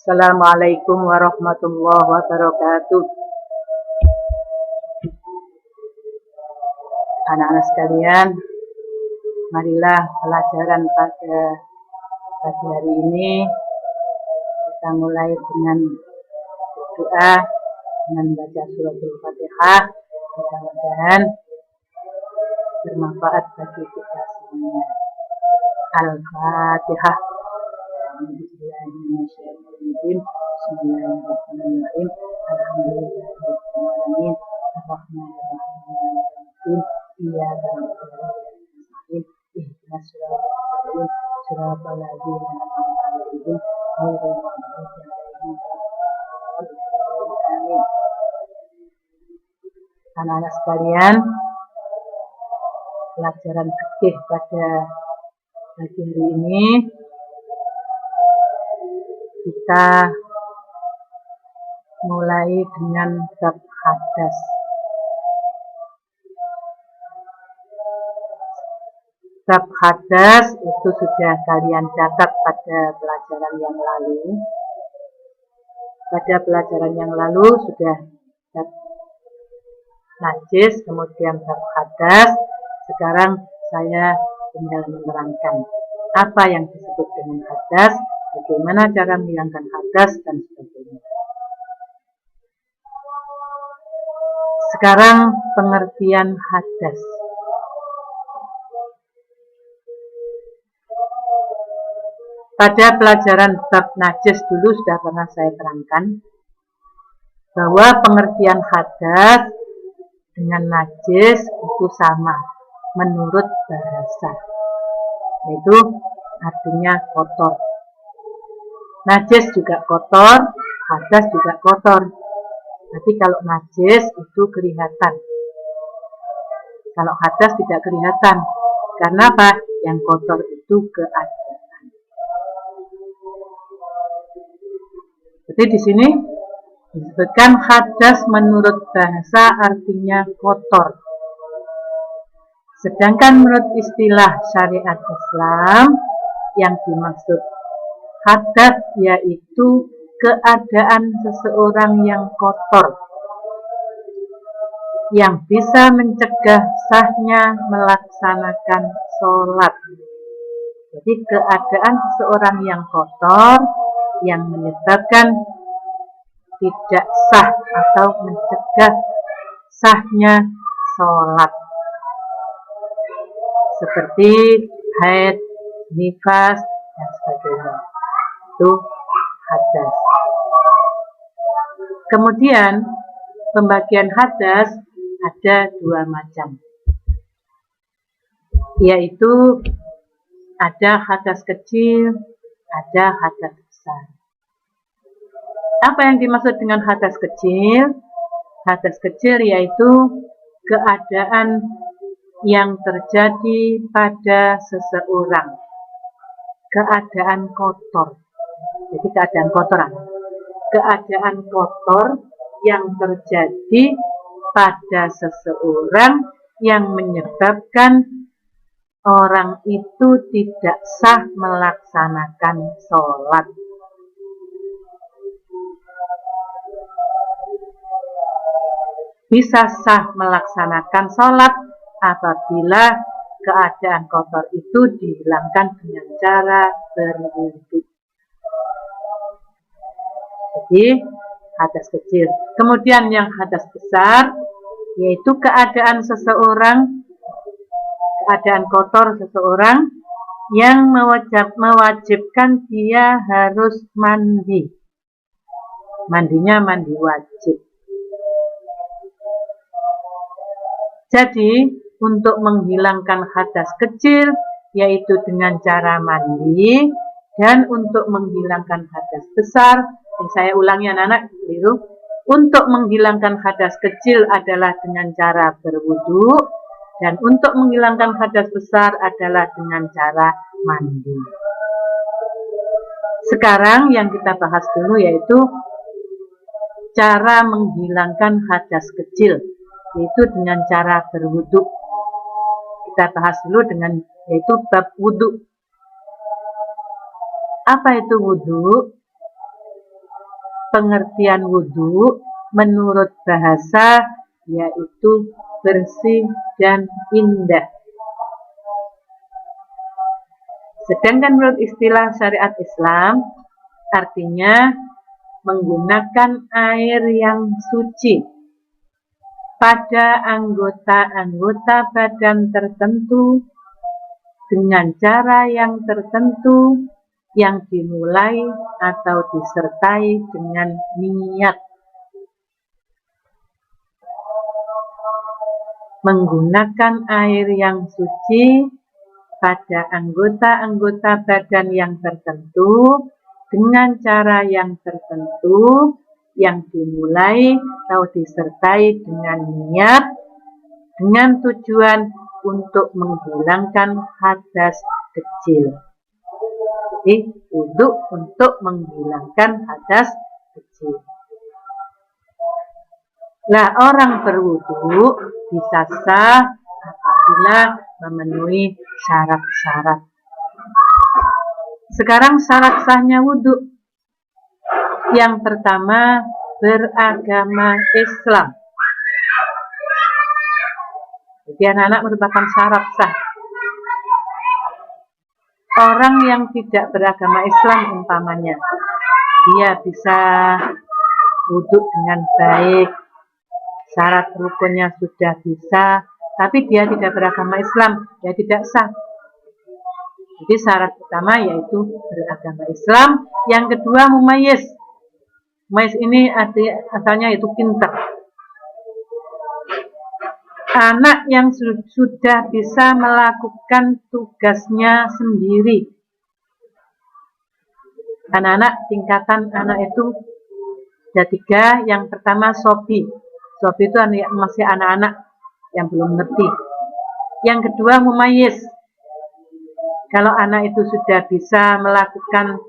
Assalamualaikum warahmatullahi wabarakatuh. Anak-anak sekalian, marilah pelajaran pada pagi hari ini kita mulai dengan berdoa, dengan baca suratul Fatihah. Mudah-mudahan bermanfaat bagi kita semuanya. Al-Fatihah. Bismillahirrahmanirrahim. Bismillahirrahmanirrahim. Alhamdulillahirrahmanirrahim. Ar-Rahmanirrahim. Iyyaka na'budu wa iyyaka nasta'in. Ihdinas siratal mustaqim. Siratal ladzina an'amta 'alaihim ghairil maghdubi 'alaihim waladdallin. Amin. Anak-anak sekalian, pelajaran fikih pada pagi hari ini kita mulai dengan bab hadas. Bab hadas itu sudah kalian catat pada pelajaran yang lalu. Pada pelajaran yang lalu sudah bab najis, kemudian bab hadas. Sekarang saya tinggal menerangkan apa yang disebut dengan hadas, bagaimana cara menghilangkan hadas, dan sebagainya. Sekarang pengertian hadas. Pada pelajaran bab najis dulu sudah pernah saya terangkan bahwa pengertian hadas dengan najis itu sama menurut bahasa, yaitu artinya kotor. Najis juga kotor, hadas juga kotor. Tapi kalau najis itu kelihatan, kalau hadas tidak kelihatan. Karena apa? Yang kotor itu keadaan. Jadi di sini disebutkan hadas menurut bahasa artinya kotor. Sedangkan menurut istilah syariat Islam yang dimaksud hadas yaitu keadaan seseorang yang kotor yang bisa mencegah sahnya melaksanakan sholat. Jadi keadaan seseorang yang kotor yang menyebabkan tidak sah atau mencegah sahnya sholat, seperti haid, nifas, dan sebagainya. Itu hadas. Kemudian pembagian hadas ada dua macam, yaitu ada hadas kecil, ada hadas besar. Apa yang dimaksud dengan hadas kecil? Hadas kecil yaitu keadaan yang terjadi pada seseorang, keadaan kotor. Jadi keadaan kotoran, keadaan kotor yang terjadi pada seseorang yang menyebabkan orang itu tidak sah melaksanakan sholat. Bisa sah melaksanakan sholat apabila keadaan kotor itu dihilangkan dengan cara berwudu. Jadi hadas kecil. Kemudian yang hadas besar yaitu keadaan seseorang, keadaan kotor seseorang yang mewajibkan dia harus mandi. Mandinya mandi wajib. Jadi untuk menghilangkan hadas kecil yaitu dengan cara mandi, dan untuk menghilangkan hadas besar, saya ulangi anak-anak, keliru. Untuk menghilangkan hadas kecil adalah dengan cara berwudu, dan untuk menghilangkan hadas besar adalah dengan cara mandi. Sekarang yang kita bahas dulu yaitu cara menghilangkan hadas kecil, yaitu dengan cara berwudu. Kita bahas dulu dengan yaitu bab wudu. Apa itu wudu? pengertian wudhu menurut bahasa yaitu bersih dan indah. Sedangkan menurut istilah syariat Islam, artinya menggunakan air yang suci pada anggota-anggota badan tertentu dengan cara yang tertentu yang dimulai atau disertai dengan niat. Menggunakan air yang suci pada anggota-anggota badan yang tertentu dengan cara yang tertentu yang dimulai atau disertai dengan niat dengan tujuan untuk menghilangkan hadas kecil. Jadi wudhu untuk menghilangkan hadas kecil. Nah, orang berwudhu bisa sah apabila memenuhi syarat-syarat. Sekarang syarat sahnya wudhu. Yang pertama, beragama Islam. Jadi anak-anak merupakan syarat sah. Orang yang tidak beragama Islam umpamanya, dia bisa wudhu dengan baik, syarat rukunnya sudah bisa, tapi dia tidak beragama Islam, dia tidak sah. Jadi syarat pertama yaitu beragama Islam. Yang kedua mumayyiz. Mumayyiz ini asalnya itu pintar. Anak yang sudah bisa melakukan tugasnya sendiri. Anak-anak tingkatan anak itu ada 3. Yang pertama sobi. Sobi itu masih anak-anak yang belum ngerti. Yang kedua mumayyiz. Kalau anak itu sudah bisa melakukan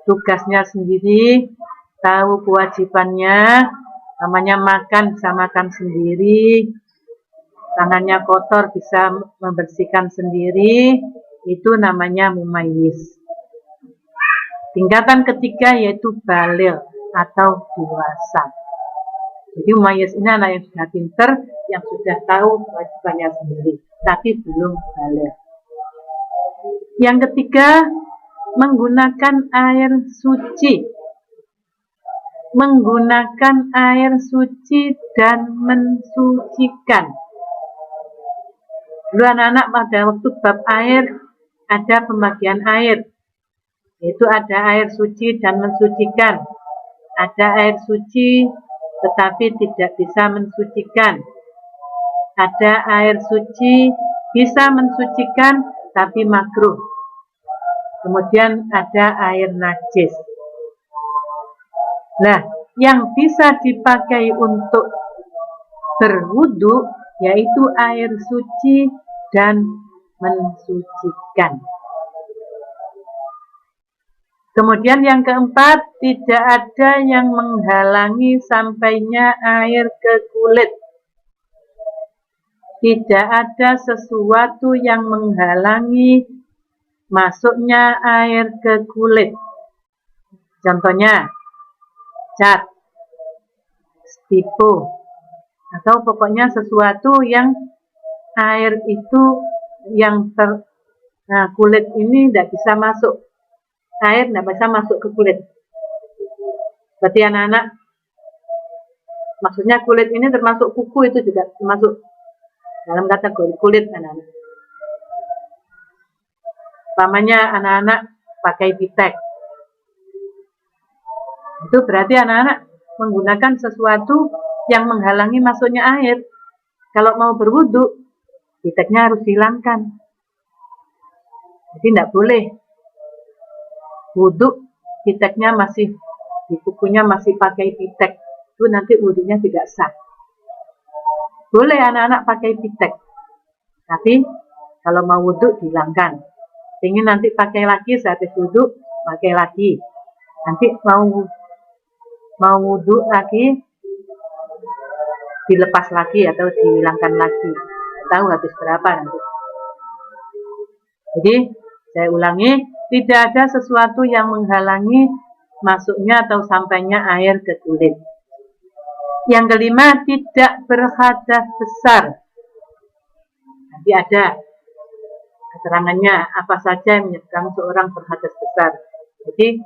tugasnya sendiri, tahu kewajibannya, namanya makan bisa makan sendiri, tangannya kotor bisa membersihkan sendiri, itu namanya mumayyiz. Tingkatan ketiga yaitu baligh atau dewasa. Jadi mumayyiz ini anak yang sudah pintar, yang sudah tahu kewajibannya sendiri, tapi belum baligh. Yang ketiga, menggunakan air suci. Menggunakan air suci dan mensucikan. Dulu anak-anak pada waktu bab air, ada pembagian air. Yaitu ada air suci dan mensucikan. Ada air suci tetapi tidak bisa mensucikan. Ada air suci bisa mensucikan tapi makruh. Kemudian ada air najis. Nah, yang bisa dipakai untuk berwudu yaitu air suci dan mensucikan. Kemudian yang keempat, tidak ada yang menghalangi sampainya air ke kulit. Tidak ada sesuatu yang menghalangi masuknya air ke kulit. Contohnya, cat, stipo, atau pokoknya sesuatu yang air itu yang kulit ini tidak bisa masuk. Air tidak bisa masuk ke kulit. Berarti anak-anak, maksudnya kulit ini termasuk kuku, itu juga termasuk dalam kategori kulit anak-anak. Umpamanya anak-anak pakai pitek. Itu berarti anak-anak menggunakan sesuatu yang menghalangi masuknya air. Kalau mau berwudu, piteknya harus dihilangkan. Jadi tidak boleh wudu, piteknya masih di kukunya masih pakai pitek. Itu nanti wudunya tidak sah. Boleh anak-anak pakai pitek, tapi kalau mau wudu dihilangkan. Ingin nanti pakai lagi sehabis wudu, pakai lagi. Nanti mau wudu lagi, dilepas lagi atau dihilangkan lagi. Tahu habis berapa nanti. Jadi saya ulangi, tidak ada sesuatu yang menghalangi masuknya atau sampainya air ke kulit. Yang kelima, tidak berhadas besar. Nanti ada keterangannya apa saja yang menyebabkan seorang berhadas besar. Jadi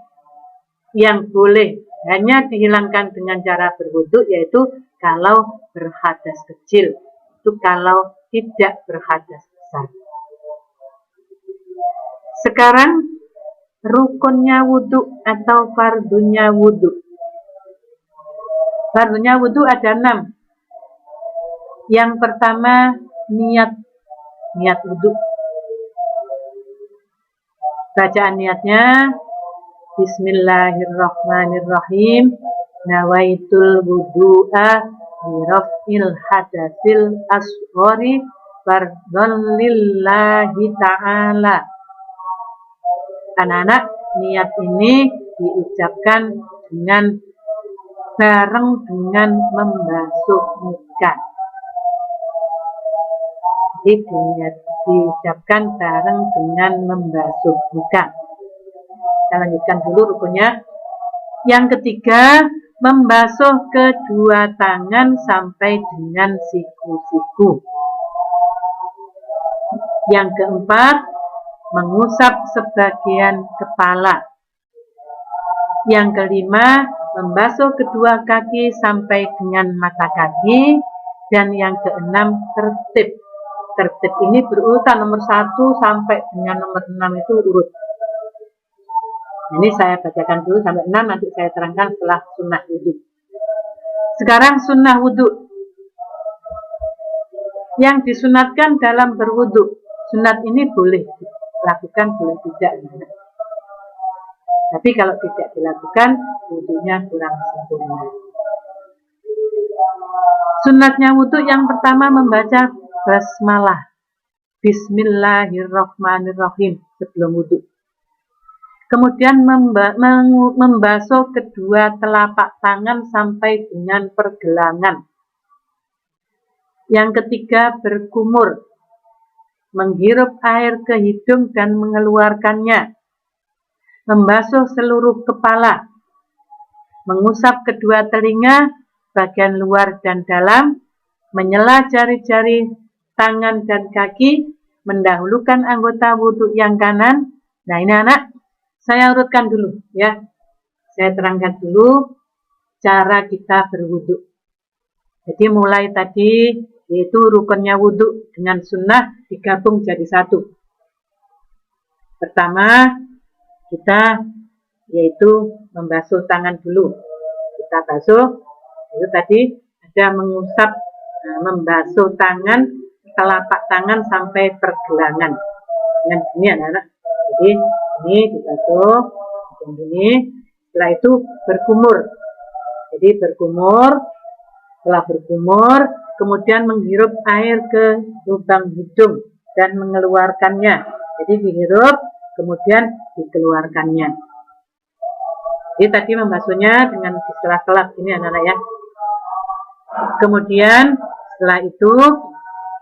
yang boleh hanya dihilangkan dengan cara berwudu yaitu kalau berhadas kecil, itu kalau tidak berhadas besar. Sekarang rukunnya wudu atau fardunya wudu. Fardunya wudu ada 6. Yang pertama niat wudu. Bacaan niatnya Bismillahirrahmanirrahim. Nawaitul wudu'a biraf'il hadasil asghari fardhan lillahi ta'ala. Anak-anak, niat ini diucapkan dengan bareng dengan membasuh muka. Jadi diucapkan bareng dengan membasuh muka. Saya lanjutkan dulu rukunnya. Yang ketiga, membasuh kedua tangan sampai dengan siku-siku. Yang keempat, mengusap sebagian kepala. Yang kelima, membasuh kedua kaki sampai dengan mata kaki. Dan yang keenam, tertib. Tertib ini berurutan nomor 1 sampai dengan nomor 6 itu urut. Ini saya bacakan dulu sampai 6, nanti saya terangkan setelah sunnah wudhu. Sekarang sunnah wudhu. Yang disunatkan dalam berwudhu. Sunat ini boleh dilakukan, boleh tidak. Tapi kalau tidak dilakukan, wudhunya kurang sempurna. Sunatnya wudhu yang pertama membaca basmalah. Bismillahirrahmanirrahim sebelum wudhu. Kemudian membasuh kedua telapak tangan sampai dengan pergelangan. Yang ketiga, berkumur. Menghirup air ke hidung dan mengeluarkannya. Membasuh seluruh kepala. Mengusap kedua telinga, bagian luar dan dalam. Menyela jari-jari tangan dan kaki. Mendahulukan anggota wudhu yang kanan. Nah ini anak, saya urutkan dulu ya. Saya terangkan dulu cara kita berwudhu. Jadi mulai tadi yaitu rukunnya wudhu dengan sunnah digabung jadi satu. Pertama kita yaitu membasuh tangan dulu. Kita basuh itu tadi ada mengusap, membasuh tangan, telapak tangan sampai pergelangan. Dengan gini anak-anak. Jadi ini dibasuh dan ini, setelah itu berkumur. Jadi berkumur, setelah berkumur, kemudian menghirup air ke lubang hidung dan mengeluarkannya. Jadi dihirup, kemudian dikeluarkannya. Jadi tadi membasuhnya dengan istilah kelak ini anak-anak ya. Kemudian setelah itu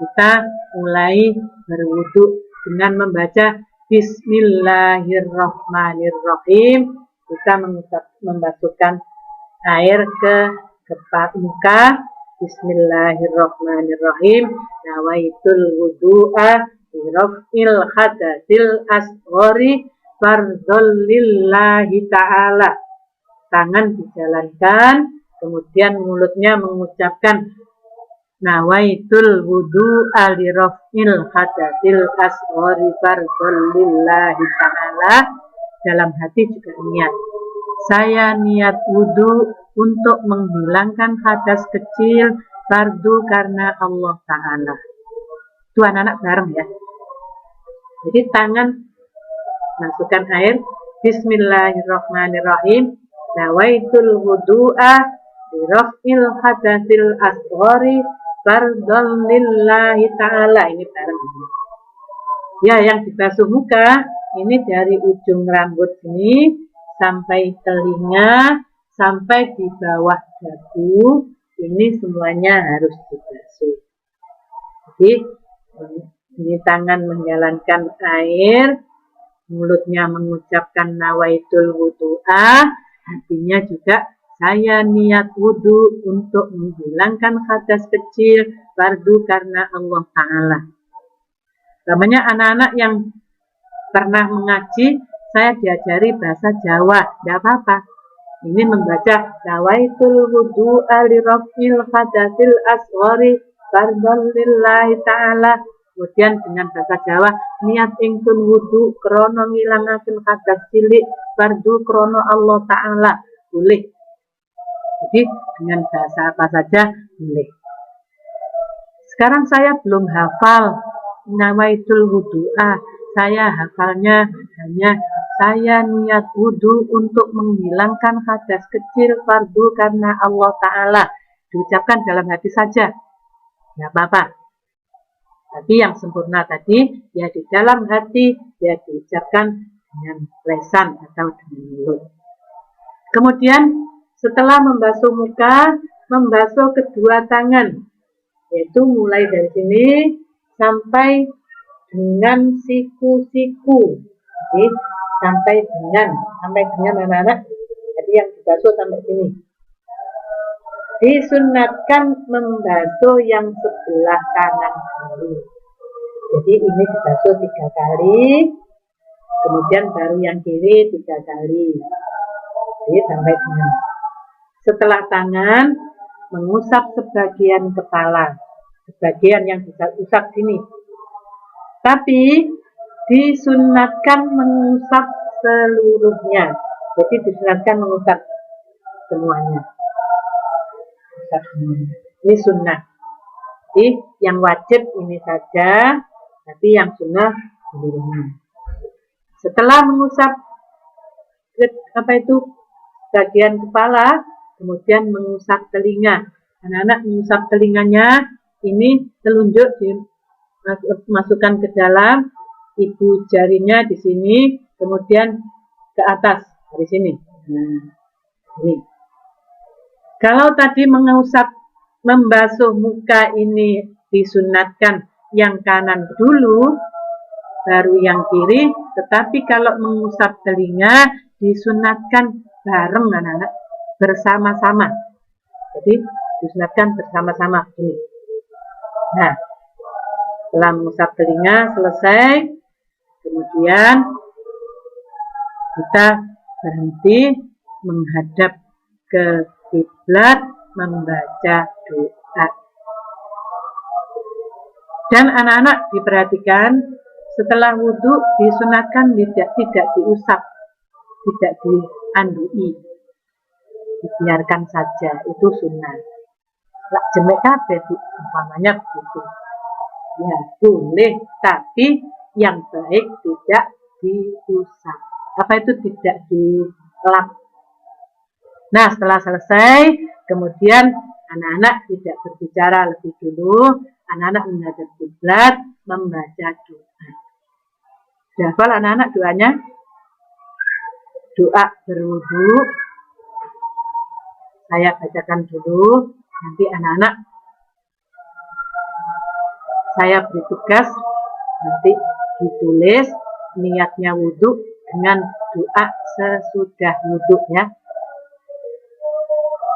kita mulai berwudu dengan membaca Bismillahirrahmanirrahim. Kita membasuhkan air ke muka. Bismillahirrahmanirrahim. Nawaitul wudu'a biraf'il hadasil asghari fardhan lillahi ta'ala. Tangan dijalankan, kemudian mulutnya mengucapkan Nawaitul wudu'a liraf'il hadasil asghari fardhan lillahi ta'ala. Dalam hati juga niat. Saya niat wudhu untuk menghilangkan hadas kecil fardu karena Allah Ta'ala. Itu anak-anak bareng ya. Jadi tangan masukkan air. Bismillahirrahmanirrahim. Nawaitul wudu'a liraf'il hadasil asghari fardhan lillahi ta'ala. Ini bareng. Ya, yang dibasuh muka ini dari ujung rambut ini sampai telinga, sampai di bawah dagu, ini semuanya harus dibasuh. Jadi ini tangan menjalankan air, mulutnya mengucapkan nawaitul wudu'a, Artinya juga saya niat wudhu untuk menghilangkan hadas kecil fardu karena Allah Ta'ala. Namanya anak-anak yang pernah mengaji, saya diajari bahasa Jawa, tidak apa-apa. Ini membaca nawaitul wudu'a li raf'il hadatsil asghari fardhan lillahi ta'ala. Kemudian dengan bahasa Jawa, niat ingsun wudu krana ngilangaken hadas cilik fardu krana Allah Ta'ala. Boleh. Jadi dengan bahasa apa saja boleh. Sekarang saya belum hafal nawaitul wudu'a. Saya hafalnya hanya saya niat wudhu untuk menghilangkan hadas kecil fardu karena Allah Ta'ala. Diucapkan dalam hati saja. Tidak apa-apa. Tapi yang sempurna tadi, ya di dalam hati, ya diucapkan dengan lesan atau dengan mulut. Kemudian setelah membasuh muka, membasuh kedua tangan. Yaitu mulai dari sini sampai dengan siku-siku. Jadi, sampai dengan anak-anak. Jadi yang dibasuh sampai sini. Disunatkan membasuh yang sebelah kanan dulu. Jadi ini dibasuh 3 kali. Kemudian baru yang kiri 3 kali. Jadi sampai dengan. Setelah tangan, mengusap sebagian kepala. Sebagian yang bisa usap sini. Tapi disunatkan mengusap seluruhnya. Jadi disunatkan mengusap semuanya. Ini sunnah. Jadi yang wajib ini saja, tapi yang sunnah seluruhnya. Setelah mengusap bagian kepala, kemudian mengusap telinga. Anak-anak mengusap telinganya, ini telunjuk dimasukkan ke dalam, ibu jarinya di sini, kemudian ke atas dari sini. Nah, ini. Kalau tadi membasuh muka ini disunatkan yang kanan dulu, baru yang kiri, tetapi kalau mengusap telinga disunatkan bareng anak-anak, bersama-sama. Jadi disunatkan bersama-sama ini. Nah, setelah mengusap telinga selesai, kemudian kita berhenti menghadap ke kiblat membaca doa. Dan anak-anak diperhatikan, setelah wudhu disunatkan tidak diusap, tidak diandui, dibiarkan saja, itu sunnah. Lak jemek kabeh Bu, umpamanya begitu. Ya boleh, tapi yang baik tidak diusap. Apa itu tidak dilap? Nah, setelah selesai, kemudian anak-anak tidak berbicara lebih dulu, anak-anak menghadap kiblat, membaca doa. Hafal anak-anak doanya? Doa berwudu. Saya bacakan dulu, nanti anak-anak saya beri tugas, nanti ditulis niatnya wudu dengan doa sesudah wudu ya.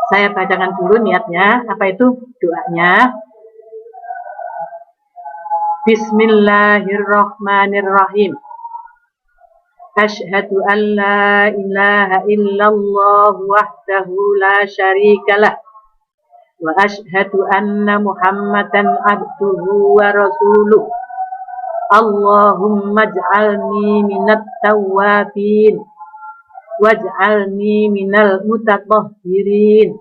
Saya bacakan dulu niatnya, apa itu doanya? Bismillahirrahmanirrahim. Asyhadu an la ilaha illallah wahdahu la syarikalah. Wa asyhadu anna Muhammadan abduhu wa rasuluh. Allahumma ij'alni minat tawwabin. Waj'alni minal mutatahhirin.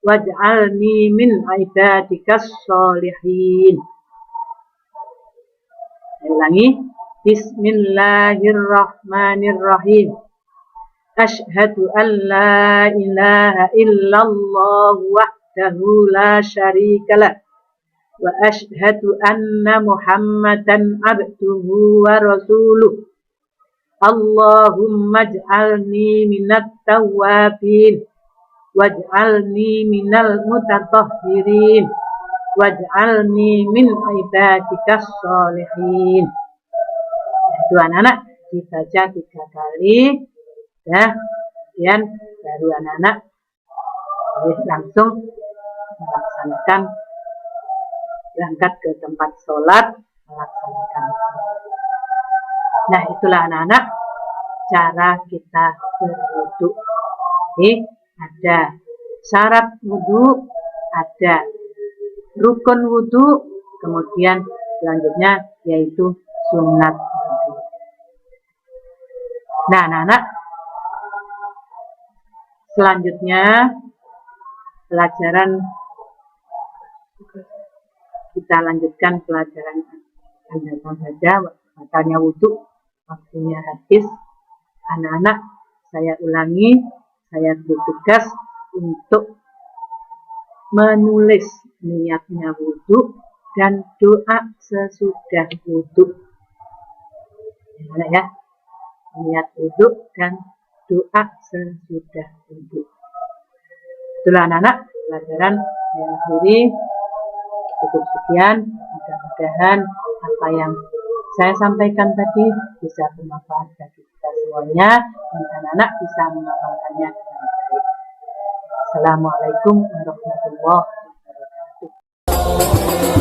Waj'alni min ibadikas sholihin. Ulangi. Bismillahirrahmanirrahim. Asyhadu an la ilaha illallah wahdahu la syarikalah. Wa asyhadu anna Muhammadan abduhu wa rasuluh. Allahumma ij'alni minat tawwabin waj'alni minal mutatahhirin waj'alni min ibadikas sholihin. Itu anak-anak dibaca 3 kali ya. Kemudian baru anak-anak boleh langsung melaksanakan berangkat ke tempat sholat, melaksanakan sholat. Nah, itulah anak-anak cara kita berwudu. Jadi ada syarat wudu, ada rukun wudu, kemudian selanjutnya yaitu sunat wudu. Nah, anak-anak, selanjutnya pelajaran kita lanjutkan pelajaran Anda saja, makanya wudu waktunya habis. Anak-anak, saya ulangi, saya beri tugas untuk menulis niatnya wudu dan doa sesudah wudu. Ya, niat wudu dan doa sesudah wudu. Itulah anak-anak pelajaran saya akhiri. Cukup sekian, mudah-mudahan apa yang saya sampaikan tadi bisa bermanfaat bagi kita semuanya dan anak-anak bisa mengamalkannya dengan baik. Assalamualaikum warahmatullahi wabarakatuh.